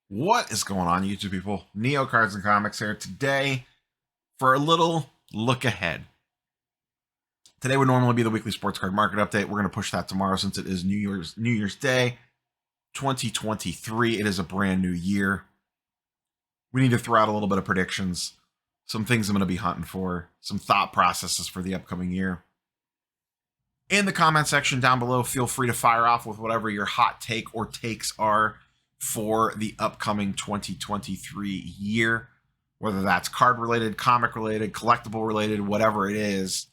What is going on, YouTube people? Neo Cards and Comics here today for a little look ahead. Today would normally be the weekly sports card market update. We're going to push that tomorrow since it is New Year's Day 2023. It is a brand new year. We need to throw out a little bit of predictions, some things I'm going to be hunting for, some thought processes for the upcoming year. In the comment section down below, feel free to fire off with whatever your hot take or takes are for the upcoming 2023 year, whether that's card related, comic related, collectible related, whatever it is.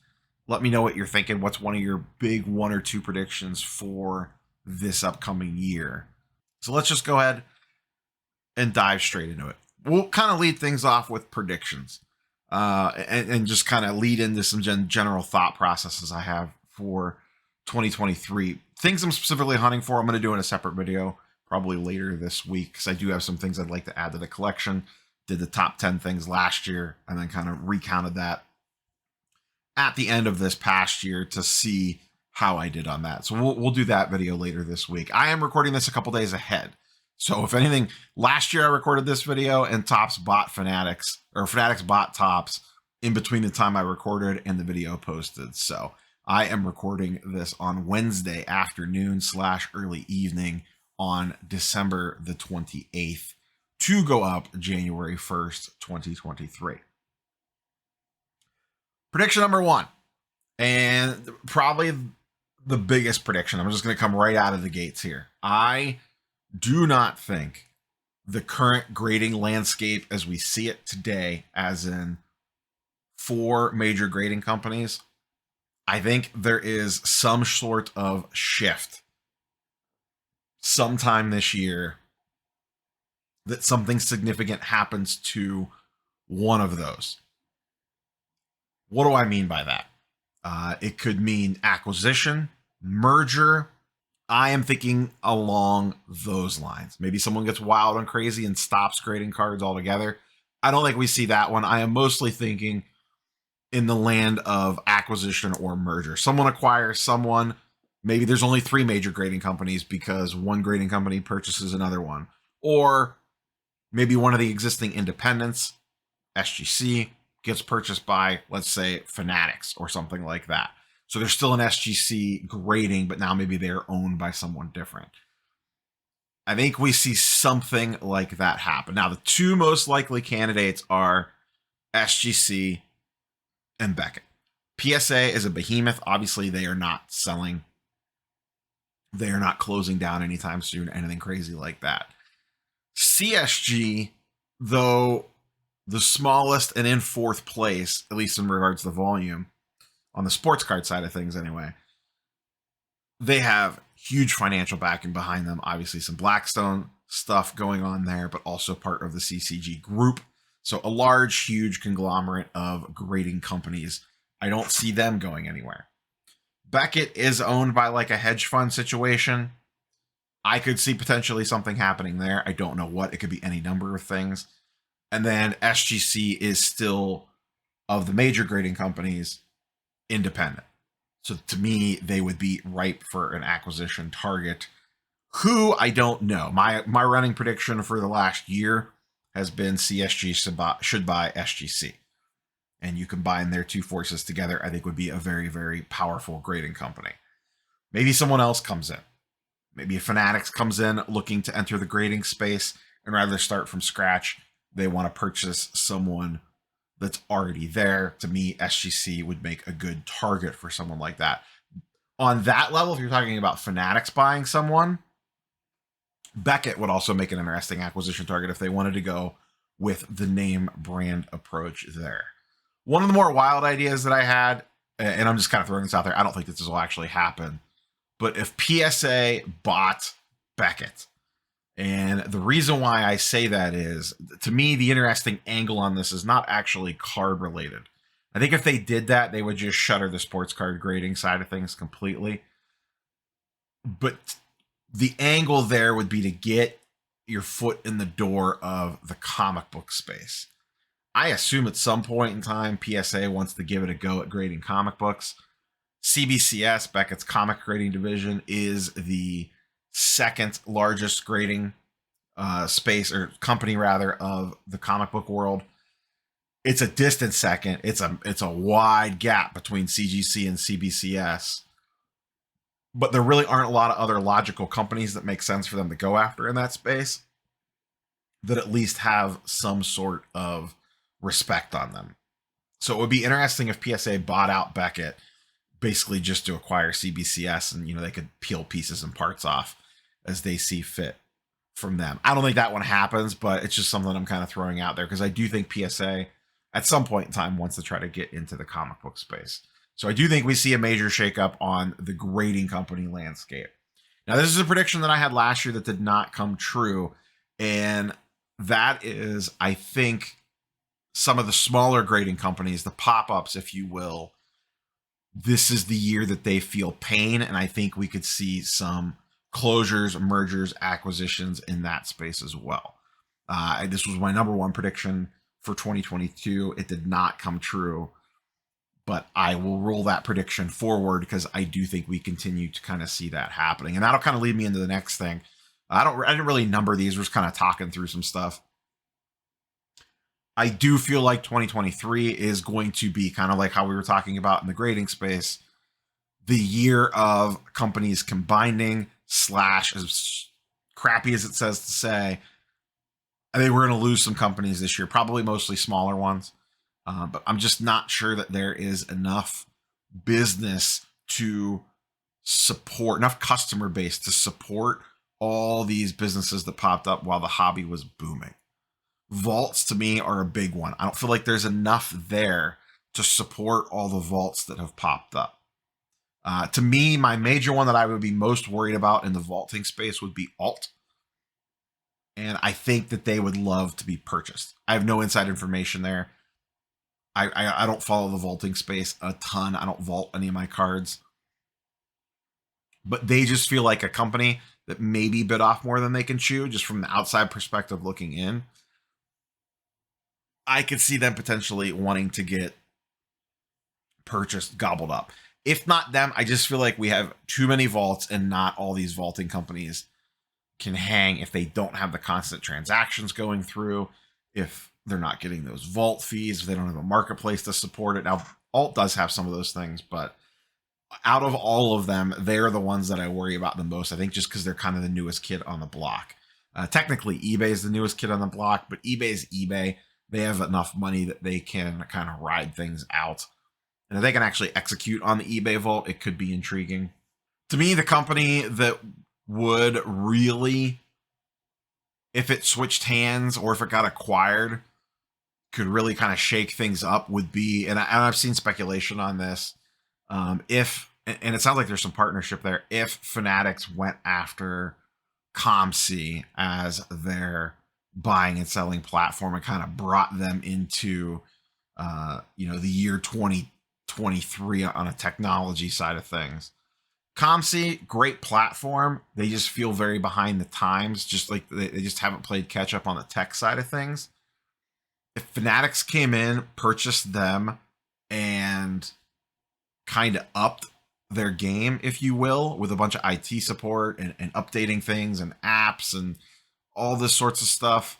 Let me know what you're thinking. What's one of your big one or two predictions for this upcoming year? So let's just go ahead and dive straight into it. We'll kind of lead things off with predictions and just kind of lead into some general thought processes I have for 2023. Things I'm specifically hunting for, I'm going to do in a separate video probably later this week, because I do have some things I'd like to add to the collection. Did the top 10 things last year and then kind of recounted that at the end of this past year to see how I did on that. So we'll do that video later this week. I am recording this a couple days ahead. So if anything, last year I recorded this video and Topps bought Fanatics, or Fanatics bought Topps in between the time I recorded and the video posted. So I am recording this on Wednesday afternoon / early evening on December the 28th to go up January 1st, 2023. Prediction number one, and probably the biggest prediction. I'm just going to come right out of the gates here. I do not think the current grading landscape as we see it today, as in 4 major grading companies, I think there is some sort of shift sometime this year that something significant happens to one of those. What do I mean by that? It could mean acquisition, merger. I am thinking along those lines. Maybe someone gets wild and crazy and stops grading cards altogether. I don't think we see that one. I am mostly thinking in the land of acquisition or merger. Someone acquires someone. Maybe there's only 3 major grading companies because one grading company purchases another one. Or maybe one of the existing independents, SGC, gets purchased by, let's say, Fanatics or something like that. So there's still an SGC grading, but now maybe they're owned by someone different. I think we see something like that happen. Now, the 2 most likely candidates are SGC and Beckett. PSA is a behemoth. Obviously, they are not selling. They are not closing down anytime soon, anything crazy like that. CSG, though the smallest and in 4th place, at least in regards to the volume, on the sports card side of things anyway, they have huge financial backing behind them. Obviously, some Blackstone stuff going on there, but also part of the CCG group. So a large, huge conglomerate of grading companies. I don't see them going anywhere. Beckett is owned by like a hedge fund situation. I could see potentially something happening there. I don't know what. It could be any number of things. And then SGC is still, of the major grading companies, independent. So to me, they would be ripe for an acquisition target. Who, I don't know. My running prediction for the last year has been CSG should buy SGC. And you combine their 2 forces together, I think would be a very, very powerful grading company. Maybe someone else comes in. Maybe a Fanatics comes in looking to enter the grading space, and rather start from scratch, they want to purchase someone that's already there. To me, SGC would make a good target for someone like that. On that level, if you're talking about Fanatics buying someone, Beckett would also make an interesting acquisition target if they wanted to go with the name brand approach there. One of the more wild ideas that I had, and I'm just kind of throwing this out there, I don't think this will actually happen, but if PSA bought Beckett, and the reason why I say that is, to me, the interesting angle on this is not actually card related. I think if they did that, they would just shutter the sports card grading side of things completely. But the angle there would be to get your foot in the door of the comic book space. I assume at some point in time, PSA wants to give it a go at grading comic books. CBCS, Beckett's comic grading division, is the second largest grading space, or company rather, of the comic book world. It's a distant second. It's a wide gap between CGC and CBCS. But there really aren't a lot of other logical companies that make sense for them to go after in that space that at least have some sort of respect on them. So it would be interesting if PSA bought out Beckett basically just to acquire CBCS, and they could peel pieces and parts off as they see fit from them. I don't think that one happens, but it's just something I'm kind of throwing out there because I do think PSA at some point in time wants to try to get into the comic book space. So I do think we see a major shakeup on the grading company landscape. Now, this is a prediction that I had last year that did not come true, and that is, I think, some of the smaller grading companies, the pop-ups, if you will, this is the year that they feel pain, and I think we could see some closures, mergers, acquisitions in that space as well. This was my number one prediction for 2022. It did not come true, but I will roll that prediction forward because I do think we continue to kind of see that happening. And that'll kind of lead me into the next thing. I didn't really number these. We're just kind of talking through some stuff. I do feel like 2023 is going to be kind of like how we were talking about in the grading space, the year of companies combining / as crappy as it says to say, I think we're going to lose some companies this year, probably mostly smaller ones. But I'm just not sure that there is enough business to support, enough customer base to support all these businesses that popped up while the hobby was booming. Vaults to me are a big one. I don't feel like there's enough there to support all the vaults that have popped up. To me, my major one that I would be most worried about in the vaulting space would be Alt. And I think that they would love to be purchased. I have no inside information there. I don't follow the vaulting space a ton. I don't vault any of my cards. But they just feel like a company that maybe bit off more than they can chew, just from the outside perspective looking in. I could see them potentially wanting to get purchased, gobbled up. If not them, I just feel like we have too many vaults and not all these vaulting companies can hang if they don't have the constant transactions going through, if they're not getting those vault fees, if they don't have a marketplace to support it. Now, Alt does have some of those things, but out of all of them, they're the ones that I worry about the most, I think, just because they're kind of the newest kid on the block. Technically, eBay is the newest kid on the block, but eBay is eBay. They have enough money that they can kind of ride things out. And if they can actually execute on the eBay vault, it could be intriguing. To me, the company that would really, if it switched hands or if it got acquired, could really kind of shake things up would be, and I've seen speculation on this, and it sounds like there's some partnership there, if Fanatics went after ComC as their buying and selling platform and kind of brought them into the year 2023 on a technology side of things. ComC, great platform. They just feel very behind the times, just like they just haven't played catch up on the tech side of things. If Fanatics came in, purchased them, and kind of upped their game, if you will, with a bunch of IT support and updating things and apps and all this sorts of stuff,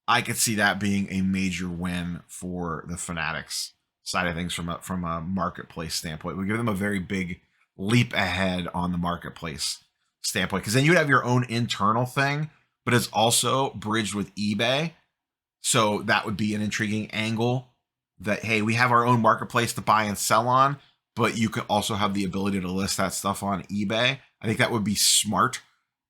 I could see that being a major win for the Fanatics side of things from a marketplace standpoint. We give them a very big leap ahead on the marketplace standpoint, because then you'd have your own internal thing, but it's also bridged with eBay. So that would be an intriguing angle that, hey, we have our own marketplace to buy and sell on, but you could also have the ability to list that stuff on eBay. I think that would be smart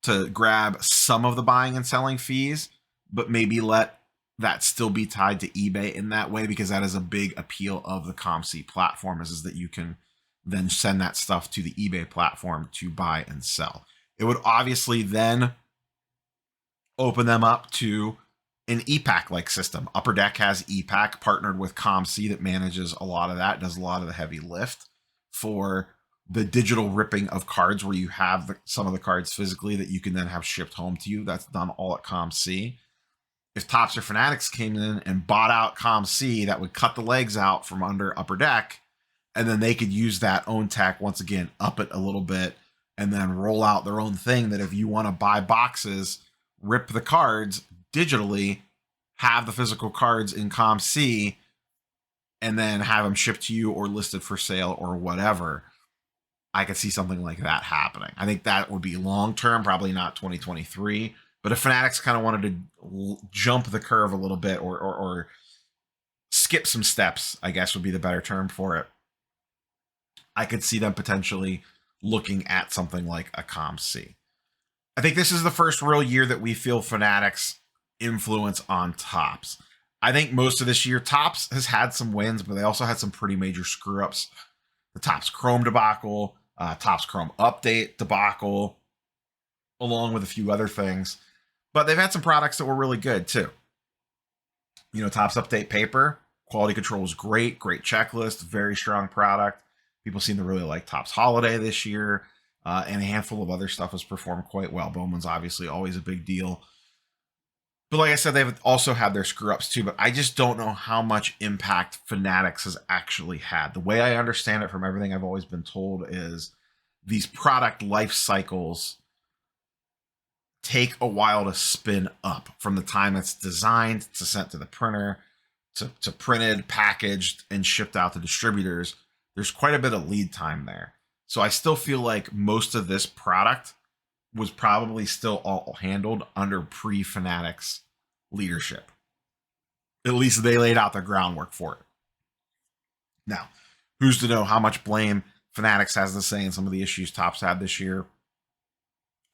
to grab some of the buying and selling fees, but maybe let that still be tied to eBay in that way, because that is a big appeal of the ComC platform is that you can then send that stuff to the eBay platform to buy and sell. It would obviously then open them up to an EPAC-like system. Upper Deck has EPAC partnered with ComC that manages a lot of that, does a lot of the heavy lift for the digital ripping of cards, where you have some of the cards physically that you can then have shipped home to you. That's done all at ComC. If Topps or Fanatics came in and bought out ComC, that would cut the legs out from under Upper Deck, and then they could use that own tech, once again, up it a little bit, and then roll out their own thing that if you want to buy boxes rip the cards digitally, have the physical cards in Com C, and then have them shipped to you or listed for sale or whatever. I could see something like that happening. I think that would be long term, probably not 2023. But if Fanatics kind of wanted to jump the curve a little bit or skip some steps, I guess would be the better term for it, I could see them potentially looking at something like a Com C. I think this is the first real year that we feel Fanatics influence on Topps. I think most of this year, Topps has had some wins, but they also had some pretty major screw ups. The Topps Chrome debacle, Topps Chrome update debacle, along with a few other things. But they've had some products that were really good too. You know, Topps Update Paper, quality control was great, great checklist, very strong product. People seem to really like Topps Holiday this year, and a handful of other stuff has performed quite well. Bowman's obviously always a big deal. But like I said, they've also had their screw ups too, but I just don't know how much impact Fanatics has actually had. The way I understand it from everything I've always been told is these product life cycles take a while to spin up from the time it's designed to sent to the printer to printed, packaged, and shipped out to distributors. There's quite a bit of lead time there. So I still feel like most of this product was probably still all handled under pre-Fanatics leadership. At least they laid out the groundwork for it. Now, who's to know how much blame Fanatics has to say in some of the issues Topps had this year?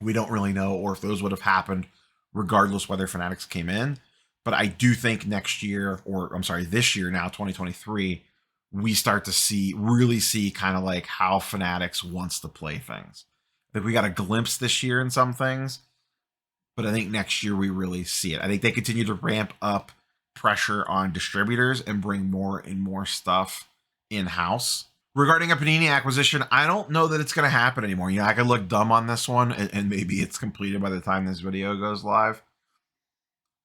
We don't really know, or if those would have happened regardless whether Fanatics came in. But I do think next year, or I'm sorry, this year now, 2023, we start to really see kind of like how Fanatics wants to play things. I think we got a glimpse this year in some things, but I think next year we really see it. I think they continue to ramp up pressure on distributors and bring more and more stuff in-house. Regarding a Panini acquisition, I don't know that it's going to happen anymore. You know, I could look dumb on this one, and maybe it's completed by the time this video goes live.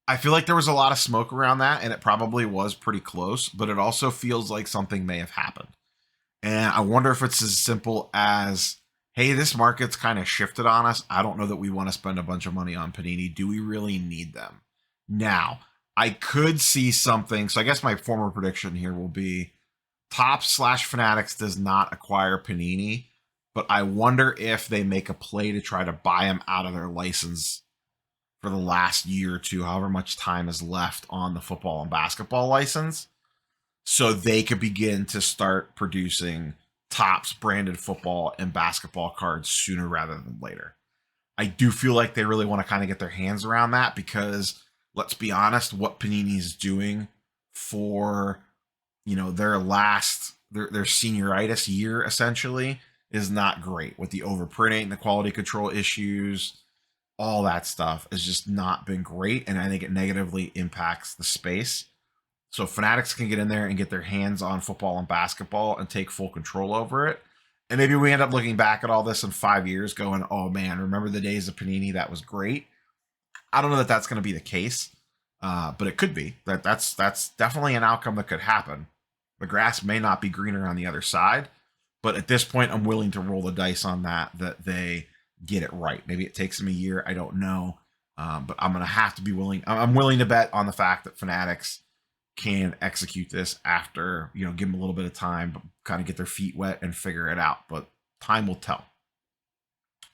I feel like there was a lot of smoke around that, and it probably was pretty close, but it also feels like something may have happened. And I wonder if it's as simple as, hey, this market's kind of shifted on us. I don't know that we want to spend a bunch of money on Panini. Do we really need them? Now, I could see something. So I guess my former prediction here will be Topps/Fanatics does not acquire Panini, but I wonder if they make a play to try to buy them out of their license for the last year or two, however much time is left on the football and basketball license, so they could begin to start producing Topps branded football and basketball cards sooner rather than later. I do feel like they really want to kind of get their hands around that because, let's be honest, what Panini is doing for, you know, their senioritis year essentially is not great, with the overprinting, the quality control issues, all that stuff has just not been great, and I think it negatively impacts the space. So Fanatics can get in there and get their hands on football and basketball and take full control over it. And maybe we end up looking back at all this in 5 years going, oh man, remember the days of Panini? That was great. I don't know that that's going to be the case, but it could be. That's definitely an outcome that could happen. The grass may not be greener on the other side, but at this point, I'm willing to roll the dice on that they get it right. Maybe it takes them a year. I don't know. But I'm going to have to be willing. I'm willing to bet on the fact that Fanatics can execute this after, you know, give them a little bit of time, but kind of get their feet wet and figure it out. But time will tell.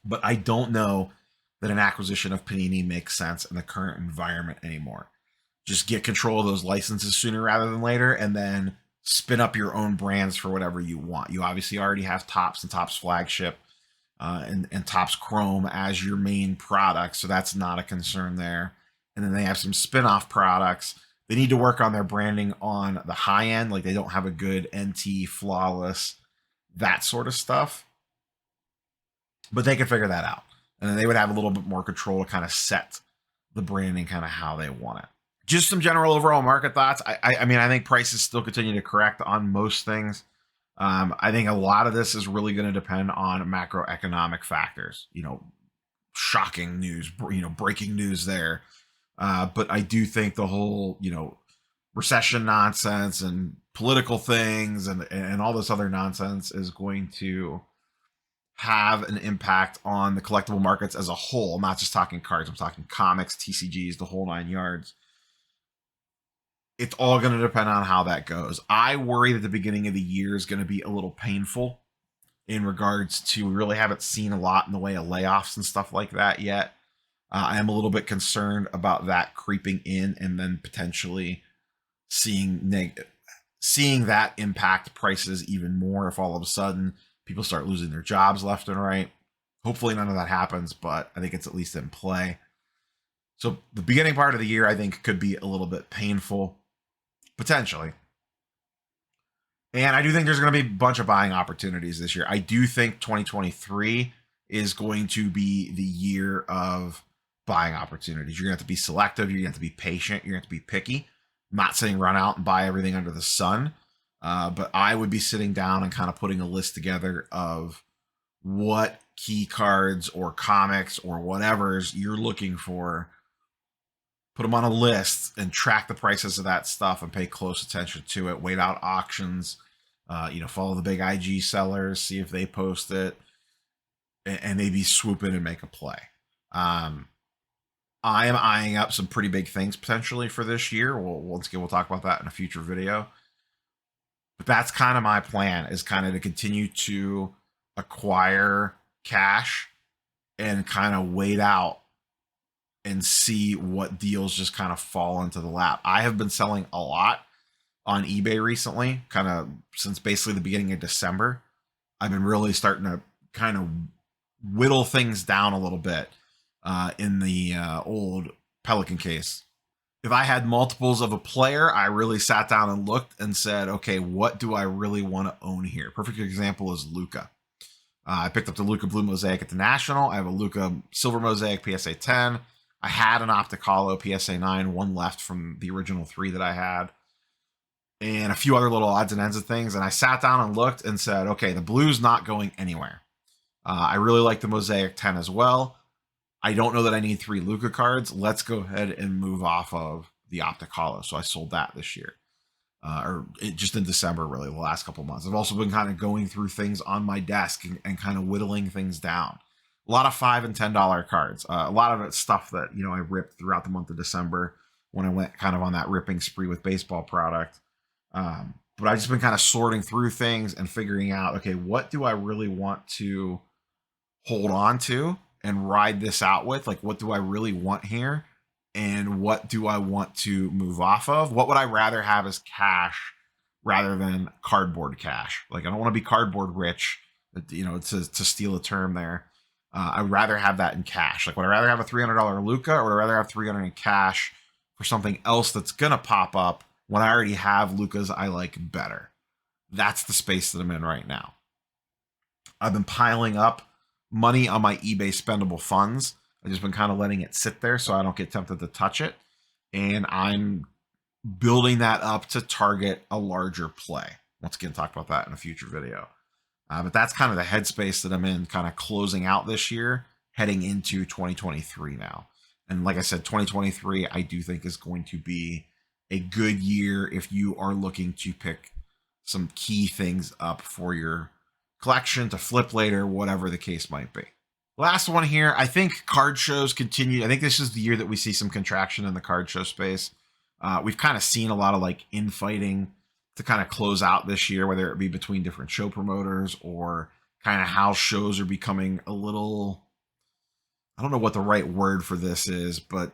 But I don't know that an acquisition of Panini makes sense in the current environment anymore. Just get control of those licenses sooner rather than later, and then spin up your own brands for whatever you want. You obviously already have Topps and Topps Flagship and Topps Chrome as your main product, so that's not a concern there. And then they have some spin-off products. They need to work on their branding on the high end. Like, they don't have a good NT, flawless, that sort of stuff. But they can figure that out. And then they would have a little bit more control to kind of set the branding kind of how they want it. Just some general overall market thoughts. I mean, I think prices still continue to correct on most things. I think a lot of this is really going to depend on macroeconomic factors. You know, shocking news, you know, breaking news there. But I do think the whole, you know, recession nonsense and political things and all this other nonsense is going to have an impact on the collectible markets as a whole. I'm not just talking cards, I'm talking comics, TCGs, the whole 9 yards. It's all going to depend on how that goes. I worry that the beginning of the year is going to be a little painful in regards to, we really haven't seen a lot in the way of layoffs and stuff like that yet. I am a little bit concerned about that creeping in and then potentially seeing that impact prices even more if all of a sudden people start losing their jobs left and right. Hopefully none of that happens, but I think it's at least in play. So the beginning part of the year, I think, could be a little bit painful, potentially. And I do think there's going to be a bunch of buying opportunities this year. I do think 2023 is going to be the year of buying opportunities. You're going to have to be selective. You're going to have to be patient. You're going to have to be picky. I'm not saying run out and buy everything under the sun, but I would be sitting down and kind of putting a list together of what key cards or comics or whatever's you're looking for. Put them on a list and track the prices of that stuff and pay close attention to it. Wait out auctions, follow the big IG sellers, see if they post it, and maybe swoop in and make a play. I am eyeing up some pretty big things potentially for this year. Once again, we'll talk about that in a future video. But that's kind of my plan, is kind of to continue to acquire cash and kind of wait out and see what deals just kind of fall into the lap. I have been selling a lot on eBay recently, kind of since basically the beginning of December. I've been really starting to kind of whittle things down a little bit in the old Pelican case. If I had multiples of a player, I really sat down and looked and said, okay, what do I really want to own here? Perfect example is Luka. I picked up the Luka Blue Mosaic at the National. I have a Luka Silver Mosaic PSA 10. I had an Optic Holo PSA 9, one left from the original 3 that I had, and a few other little odds and ends of things. And I sat down and looked and said, okay, the blue's not going anywhere. I really like the Mosaic 10 as well. I don't know that I need 3 Luka cards. Let's go ahead and move off of the Optic Holo. So I sold that this year, just in December, really, the last couple months. I've also been kind of going through things on my desk and kind of whittling things down. A lot of $5 and $10 cards. A lot of it's stuff that, I ripped throughout the month of December when I went kind of on that ripping spree with baseball product. But I've just been kind of sorting through things and figuring out, okay, what do I really want to hold on to and ride this out with? Like, what do I really want here? And what do I want to move off of? What would I rather have as cash rather than cardboard cash? Like, I don't want to be cardboard rich, to steal a term there. I'd rather have that in cash. Like, would I rather have a $300 Luka, or would I rather have $300 in cash for something else that's going to pop up when I already have Lukas I like better? That's the space that I'm in right now. I've been piling up money on my eBay spendable funds. I've just been kind of letting it sit there so I don't get tempted to touch it. And I'm building that up to target a larger play. Once again, talk about that in a future video. But that's kind of the headspace that I'm in, kind of closing out this year, heading into 2023 now. And like I said, 2023, I do think is going to be a good year if you are looking to pick some key things up for your collection to flip later, whatever the case might be. Last one here, I think card shows continue. I think this is the year that we see some contraction in the card show space. We've kind of seen a lot of infighting to kind of close out this year, whether it be between different show promoters or kind of how shows are becoming a little, I don't know what the right word for this is, but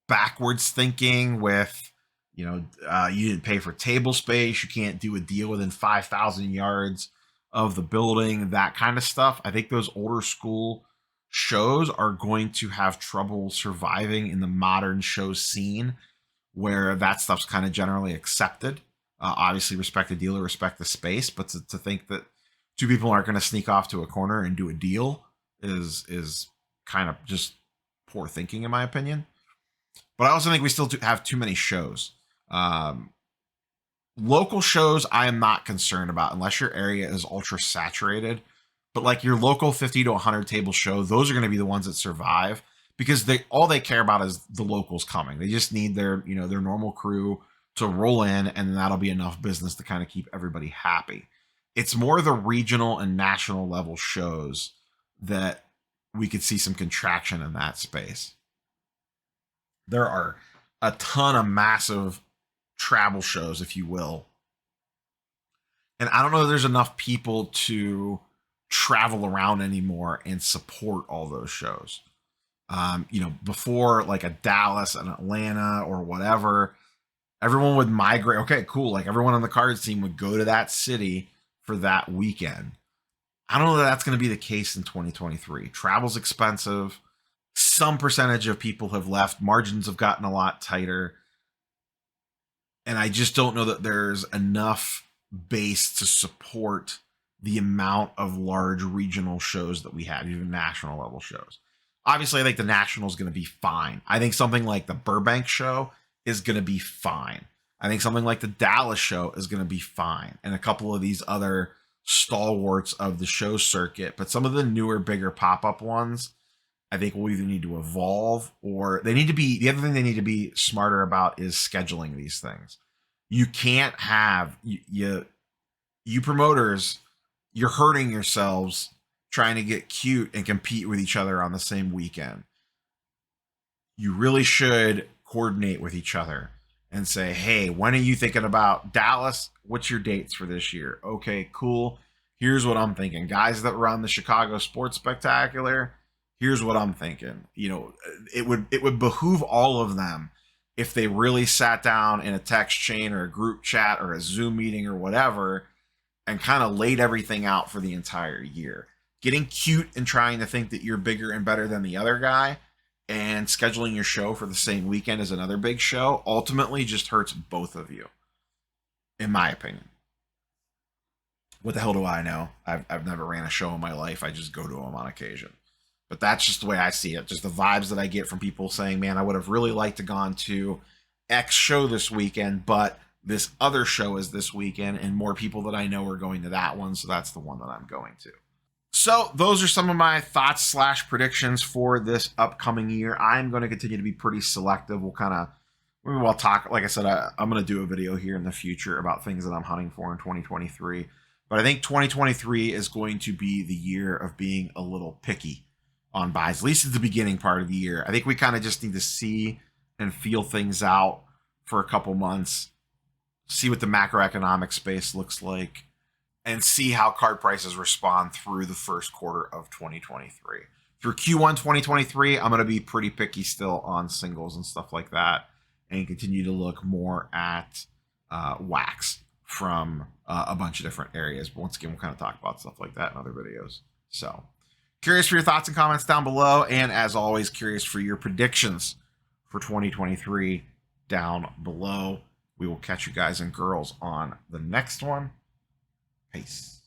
backwards thinking with, you didn't pay for table space. You can't do a deal within 5,000 yards of the building, that kind of stuff. I think those older school shows are going to have trouble surviving in the modern show scene where that stuff's kind of generally accepted. Obviously, respect the dealer, respect the space, but to think that 2 people aren't going to sneak off to a corner and do a deal is kind of just poor thinking, in my opinion. But I also think we still have too many shows. Local shows, I am not concerned about unless your area is ultra saturated. But your local 50 to 100 table show, those are going to be the ones that survive because all they care about is the locals coming. They just need their normal crew to roll in, and that'll be enough business to kind of keep everybody happy. It's more the regional and national level shows that we could see some contraction in that space. There are a ton of massive travel shows, if you will. And I don't know if there's enough people to travel around anymore and support all those shows. Before like a Dallas, an Atlanta, or whatever, everyone would migrate. Okay, cool. Like everyone on the cards team would go to that city for that weekend. I don't know that that's going to be the case in 2023. Travel's expensive. Some percentage of people have left. Margins have gotten a lot tighter. And I just don't know that there's enough base to support the amount of large regional shows that we have, even national level shows. Obviously, I think the national is going to be fine. I think something like the Burbank show is going to be fine. I think something like the Dallas show is going to be fine. And a couple of these other stalwarts of the show circuit. But some of the newer, bigger pop-up ones, I think will either need to evolve or they need to be, the other thing they need to be smarter about is scheduling these things. You can't have, you promoters, you're hurting yourselves trying to get cute and compete with each other on the same weekend. You really should coordinate with each other and say, hey, when are you thinking about Dallas? What's your dates for this year? Okay, cool. Here's what I'm thinking. Guys that run the Chicago Sports Spectacular, here's what I'm thinking. It would behoove all of them if they really sat down in a text chain or a group chat or a Zoom meeting or whatever and kind of laid everything out for the entire year. Getting cute and trying to think that you're bigger and better than the other guy and scheduling your show for the same weekend as another big show ultimately just hurts both of you, in my opinion. What the hell do I know? I've never ran a show in my life. I just go to them on occasion. But that's just the way I see it. Just the vibes that I get from people saying, man, I would have really liked to gone to X show this weekend, but this other show is this weekend, and more people that I know are going to that one, so that's the one that I'm going to. So those are some of my thoughts / predictions for this upcoming year. I'm going to continue to be pretty selective. Maybe we'll talk, like I said, I'm going to do a video here in the future about things that I'm hunting for in 2023. But I think 2023 is going to be the year of being a little picky on buys, at least at the beginning part of the year. I think we kind of just need to see and feel things out for a couple months, see what the macroeconomic space looks like, and see how card prices respond through the first quarter of 2023. Through Q1 2023, I'm going to be pretty picky still on singles and stuff like that, and continue to look more at wax from a bunch of different areas. But once again, we'll kind of talk about stuff like that in other videos. So curious for your thoughts and comments down below. And as always, curious for your predictions for 2023 down below. We will catch you guys and girls on the next one. Peace.